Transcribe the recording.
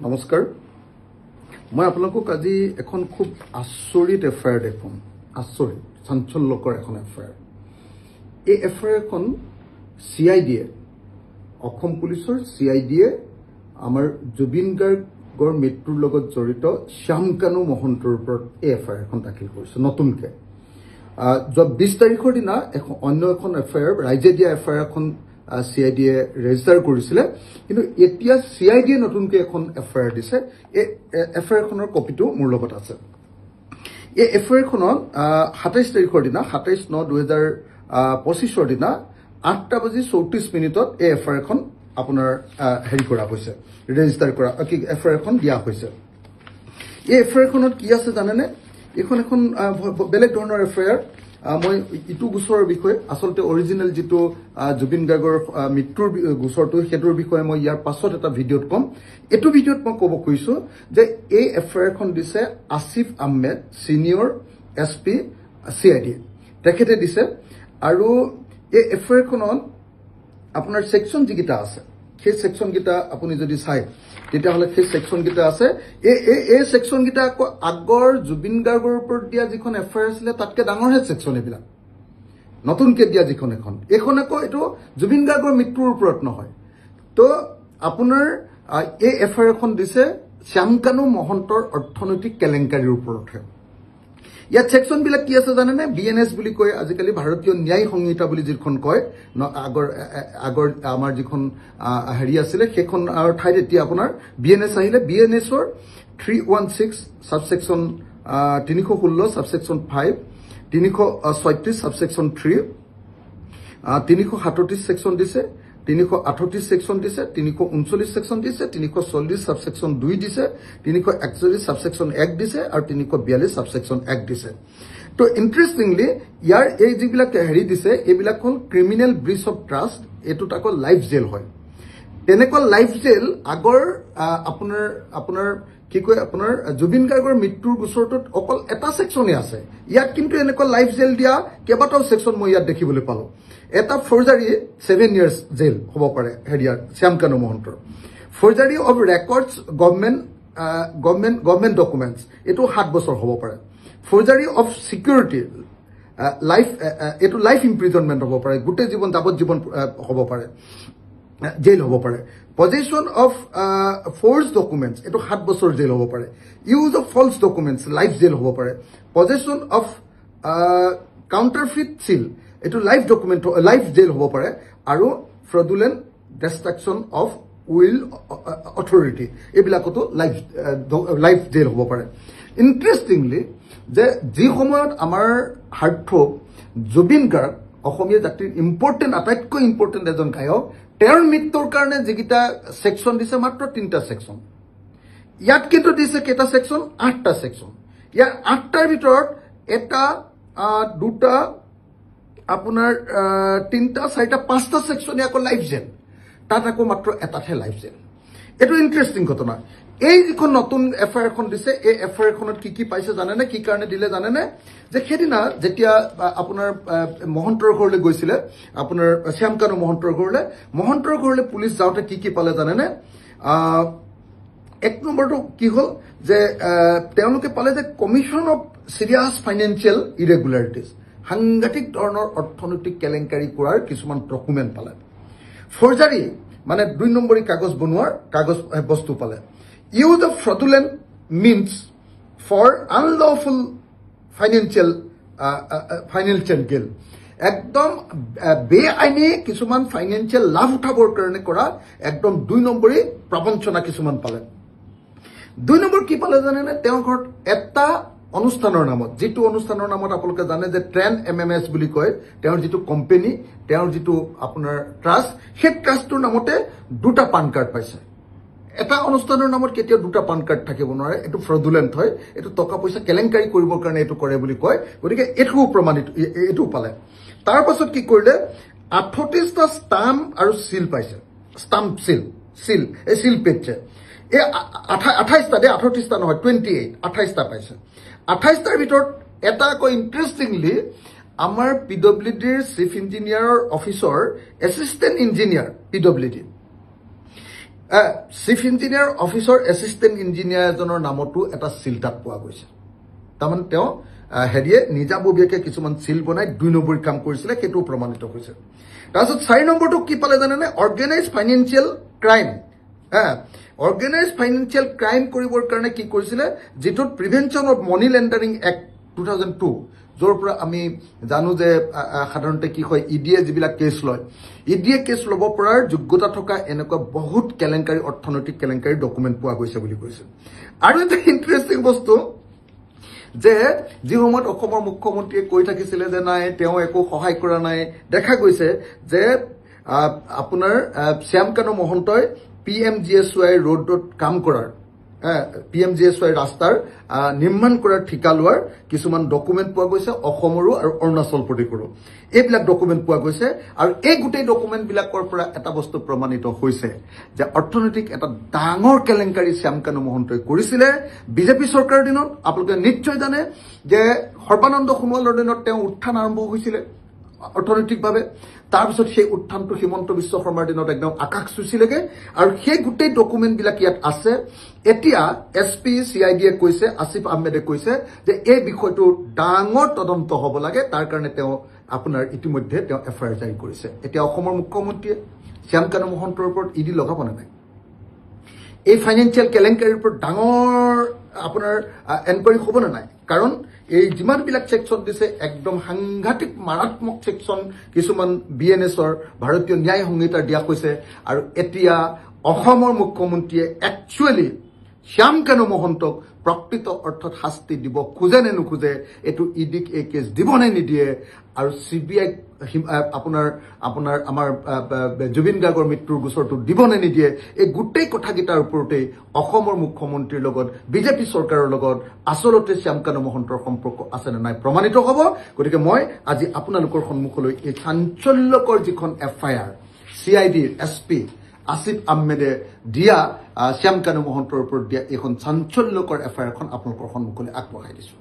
নমস্কাৰ মই আপোনালোকক আজি এখন খুব আচৰিত এফআইআৰ দেখুৱাম আচৰিত চাঞ্চল্যকৰ এখন এফআইআৰ এই এফআইআৰখন সিআইডিয়ে অসম পুলিচৰ সিআইডিয়ে আমাৰ জুবিন গাৰ্গৰ মৃত্যুৰ লগত জড়িত শ্যামকানু মহন্তৰ ওপৰত এই এফআইআৰখন দাখিল কৰিছে নতুনকে যোৱা 20 তাৰিখৰ দিনা অন্য এখন এফআইআৰ ৰাইজে দিয়া এফআইআৰখন সিআইডিয়ে ৰেজিষ্টাৰ কৰিছিলে কিন্তু এতিয়া সিআইডিয়ে নতুনকৈ এখন এফআইআৰ দিছে এই এফআইআৰখনৰ কপিটো মোৰ লগত আছে এই এফআইআৰখনত 27 তাৰিখৰ দিনা 27/9/2025 দিনা 8:34 এই এফআইআৰখন আপোনাৰ হেৰি কৰা হৈছে ৰেজিষ্টাৰ কৰা কি এফআইআৰখন দিয়া হৈছে এই এফআইআৰখনত কি আছে জানেনে এখন বেলেগ ধৰণৰ এফআইআৰ মই ইটো গোচৰৰ বিষয়ে আসলতে অৰিজিনেল যেটো জুবিন গাৰ্গৰ মৃত্যুৰ গোচৰটো হেতৰ বিষয়ে মই ইয়াৰ পাছত এটা ভিডিঅ'ত কম এটো ভিডিঅ'ত মই ক'ব কৈছো যে এই এফআইআৰখন দিছে Asif Ahmed senior SP CID তেখেতে দিছে আৰু এই এফআইআৰখনত আপোনাৰ সেকশন যিকিটা আছে সেই সেকশন গিটা আপুনি যদি চাই তেতিয়া হলে সেই সেকশন গিটা আছে এই সেকশন গিটা আগৰ জুবিন গাৰ্গৰ ওপৰত দিয়া যিখন এফআইআৰ আছিল তাতকে ডাঙৰ হে সেকশন এবিলা নতুনকে দিয়া যিখন এখন আকৌ এটো জুবিন গাৰ্গৰ মৃত্যুৰ ওপৰত নহয় তো আপোনাৰ এই এফআইআৰখন দিছে শ্যামকানু মহন্তৰ অৰ্থনৈতিক কেলেংকাৰীৰ ওপৰত ইয়াত সেকশন বিলাক কি আছে জানেনে বিএনএস বুলি কয় আজিকালি ভাৰতীয় ন্যায় সংহিতা বুলি যিখন কয় আগৰ আমাৰ যিখন হেৰি আছিল সেইখন ঠাইত এতিয়া আপোনাৰ বিএনএস আহিলে বিএনএছৰ 316 সাবসেকশন 316 সাবসেকশন 5 336 সাবসেকশন 3 337 সেকশন দিছে 338 সেকশন দিছে 339 সেকশন দিছে 340 সাবসেকশন 2 দিছে 341 সাবসেকশন 1 দিছে আৰু 342 সাবসেকশন 1 দিছে তো ইন্টাৰেস্টিংলি ইয়াৰ এই যিবিলাক হেৰি দিছে এইবিলাক হল ক্ৰিমিনেল ব্ৰিচ অফ ট্ৰাষ্ট এটো তাকো লাইফ জেল হয় তেনেকুৱা লাইফ জেল আগৰ আপোনাৰ কি কয় আপোনাৰ জুবিন গাৰ্গৰ মৃত্যুৰ গোচৰটোত অকল এটা সেকশনে আছে ইয়াত কিন্তু এনেকুৱা লাইফ জেল দিয়া কেবাটাও সেকশন মই ইয়াত দেখিবলৈ পালো এটা ফৰ্জাৰী 7 ইয়াৰ্স জেল হ'ব পাৰে হেৰিয়াৰ শ্যামকানু মহন্তৰ ফৰ্জাৰী অফ ৰেকৰ্ডছ গভৰ্নমেন্ট ডকুমেন্টছ এটো 7 বছৰ হ'ব পাৰে ফৰ্জাৰী অফ সিকিউৰিটি লাইফ এটো লাইফ ইমপ্ৰিজনমেন্ট হ'ব পাৰে গুটে জীৱন যাৱজ্জীৱন হ'ব পাৰে জেল হ'ব পাৰে পজিশন অফ ফোৰ্স ডকুমেন্টস এটো 7 বছৰ জেল হ'ব পাৰে use of false documents life jail হ'ব পাৰে পজিশন অফ কাউন্টাৰফিট সিল এটো লাইফ ডকুমেন্ট লাইফ জেল হ'ব পাৰে আৰু fraudulent destruction of will authority এবিলাকতো লাইফ জেল হ'ব পাৰে ইন্টাৰেস্টিংলি যে যি সময়ত আমাৰ হাৰ্ট জুবিন গাৰ্গ অসমীয়া জাতিৰ ইম্পৰ্টেন্ট আটাইতকৈ ইম্পৰ্টেন্ট এজন গায়ক তেওঁৰ মৃত্যুৰ কাৰণে যিকিটা সেকশন দিছে মাত্ৰ 3টা সেকশন ইয়াত কিন্তু দিছে কেটা সেকশন 8টা সেকশন ইয়াৰ 8টাৰ ভিতৰত এটা দুটা আপোনাৰ 3টা 4টা 5টা সেকশন ইয়াক লাইফ জেল তাত আকৌ মাত্ৰ এটাহে লাইফ জেল এটো ইন্টাৰেস্টিং ঘটনা এই যিখন নতুন এফআইআৰখন দিছে এই এফআইআৰখনত কি পাইছে জানেনে কি কাৰণে দিলে জানেনে যে সেদিনা যেতিয়া আপোনাৰ মহন্তৰ ঘৰলৈ গৈছিলে আপোনাৰ শ্যামকানু মহন্তৰ ঘৰলৈ পুলিচ যাওঁতে কি পালে জানেনে এক নম্বৰটো কি হল যে তেওঁলোকে পালে যে কমিশন অফ সিৰিয়াস ফাইনেন্সিয়েল ইৰেগুলাৰিটিজ সাংঘাতিক ধৰণৰ অৰ্থনৈতিক কেলেংকাৰী কৰাৰ কিছুমান ডকুমেন্ট পালে ফৰ্জাৰী মানে 2 নম্বৰী কাগজ বনোৱাৰ কাগজ বস্তু পালে use of fraudulent means for unlawful financial gain একদম বেআইনী কিছুমান ফাইনান্সিয়াল লাভ উঠাবৰ কাৰণে কৰা একদম 2 নম্বৰী প্ৰবঞ্চনা কিছুমান পালে 2 নম্বৰ কি পালে জানেনে তেওঁৰ ঘৰত এটা অনুষ্ঠানৰ নামত যেটো অনুষ্ঠানৰ নামত আপোনালোকে জানে যে ট্ৰেন্ড এমএমএছ বুলি কয় তেওঁৰ যেটো কোম্পানী তেওঁৰ যেটো আপোনাৰ ট্ৰাষ্ট সেই ট্ৰাষ্টৰ নামতে দুটা পান কাৰ্ড পাইছে এটা অনুষ্ঠানৰ নামত কেতিয়া দুটা পান কাৰ্ড থাকিব নোৱাৰে এটো ফ্ৰডুলেন্ট হয় এটো টকা পইচা কেলেংকাৰী কৰিবৰ কাৰণে এটো কৰে বুলি কয় গতিকে এটো প্ৰমাণিত এটো পালে তাৰ পাছত কি কৰিলে 38টা ষ্টাম্প আৰু সিল পাইছে ষ্টাম্প সিল এই সিল পেজে এই 28টা 38টা নহয় 28টা পাইছে 28টাৰ ভিতৰত এটা কো ইন্টাৰেস্টিংলি আমাৰ পিডব্লিউডিৰ চিফ ইঞ্জিনিয়াৰৰ অফিচৰ assistant engineer PWD chief engineer অফিচৰ এছিষ্টেণ্ট ইঞ্জিনিয়াৰ এজনৰ নামতো এটা চিল তাত পোৱা গৈছে তাৰমানে তেওঁ হেৰিয়ে নিজাববীয়াকে কিছুমান চিল বনাই 2 নম্বৰী কাম কৰিছিলে সেইটো প্ৰমাণিত হৈছে তাৰপিছত 4 নম্বৰটো কি পালে জানেনে organise financial crime organise financial crime কৰিবৰ কাৰণে কি কৰিছিলে যেটোত prevention of money laundering act 2002 যৰ পৰা আমি জানো যে সাধাৰণতে কি হয় ইডিএ যিবিলাক কেছ লয় ইডিএ কেছ ল'ব পৰাৰ যোগ্যতা থকা এনেকুৱা বহুত কেলেংকাৰী অৰ্থনৈতিক কেলেংকাৰী ডকুমেণ্ট পোৱা গৈছে বুলি কৈছে আৰু এটা ইণ্টাৰেষ্টিং বস্তু যে যি সময়ত অসমৰ মুখ্যমন্ত্ৰীয়ে কৈ থাকিছিলে যে নাই তেওঁ একো সহায় কৰা নাই দেখা গৈছে যে আপোনাৰ শ্যামকানু মহন্তই PMGSY ৰোডত কাম কৰাৰ PMGSY ৰাস্তাৰ নিৰ্মাণ কৰাৰ ঠিকা লোৱাৰ কিছুমান ডকুমেণ্ট পোৱা গৈছে অসমৰো আৰু অৰুণাচল প্ৰদেশৰো এইবিলাক ডকুমেণ্ট পোৱা গৈছে আৰু এই গোটেই ডকুমেণ্ট বিলাকৰ পৰা এটা বস্তু প্ৰমাণিত হৈছে যে অৰ্থনৈতিক এটা ডাঙৰ কেলেংকাৰী শ্যামকানু মহন্তই কৰিছিলে বিজেপি চৰকাৰৰ দিনত আপোনালোকে নিশ্চয় জানে যে সৰ্বানন্দ সোণোৱালৰ দিনত তেওঁ উত্থান আৰম্ভ হৈছিলে অৰ্থনৈতিকভাৱে তাৰপিছত সেই উত্থানটো হিমন্ত বিশ্ব শৰ্মাৰ দিনত একদম আকাশ চুইছিলেগে আৰু সেই গোটেই ডকুমেণ্ট বিলাক ইয়াত আছে এতিয়া SP CID এ কৈছে আসিফ আহমেদে কৈছে যে এই বিষয়টো ডাঙৰ তদন্ত হ'ব লাগে তাৰ কাৰণে তেওঁ আপোনাৰ ইতিমধ্যে তেওঁ FIR জাৰি কৰিছে এতিয়া অসমৰ মুখ্যমন্ত্ৰীয়ে শ্যামকানু মহন্তৰ ওপৰত ইডি লগাব নাই এই ফাইনেন্সিয়েল কেলেংকাৰীৰ ওপৰত ডাঙৰ আপোনাৰ এনকুৱাৰী হ'ব নাই কাৰণ এই যিমান বিলাক সেকশন দিছে একদম সাংঘাতিক মাৰাত্মক সেকশন কিছুমান BNSৰ ভাৰতীয় ন্যায় সংহিতাৰ দিয়া হৈছে আৰু এতিয়া অসমৰ মুখ্যমন্ত্ৰীয়ে একচুয়ালি শ্যামকানু মহন্তক প্ৰকৃত অৰ্থত শাস্তি দিব খোজে নে নুখোজে এটো ইডিক এই কেছ দিব নে নিদিয়ে আৰু CBI আপোনাৰ আমাৰ জুবিন গাৰ্গৰ মৃত্যুৰ গোচৰটো দিব নে নিদিয়ে এই গোটেই কথাগিটাৰ ওপৰতে অসমৰ মুখ্যমন্ত্ৰীৰ লগত বিজেপি চৰকাৰৰ লগত আসলতে শ্যামকানু মহন্তৰ সম্পৰ্ক আছে নে নাই প্ৰমাণিত হ'ব গতিকে মই আজি আপোনালোকৰ সন্মুখলৈ এই চাঞ্চল্যকৰ যিখন FIR CID SP আসিফ আহমেদে দিয়া শ্যামকানু মহন্তৰ ওপৰত দিয়া এখন চাঞ্চল্যকৰ FIR এখন আপোনালোকৰ সন্মুখলৈ আগবঢ়াই দিছো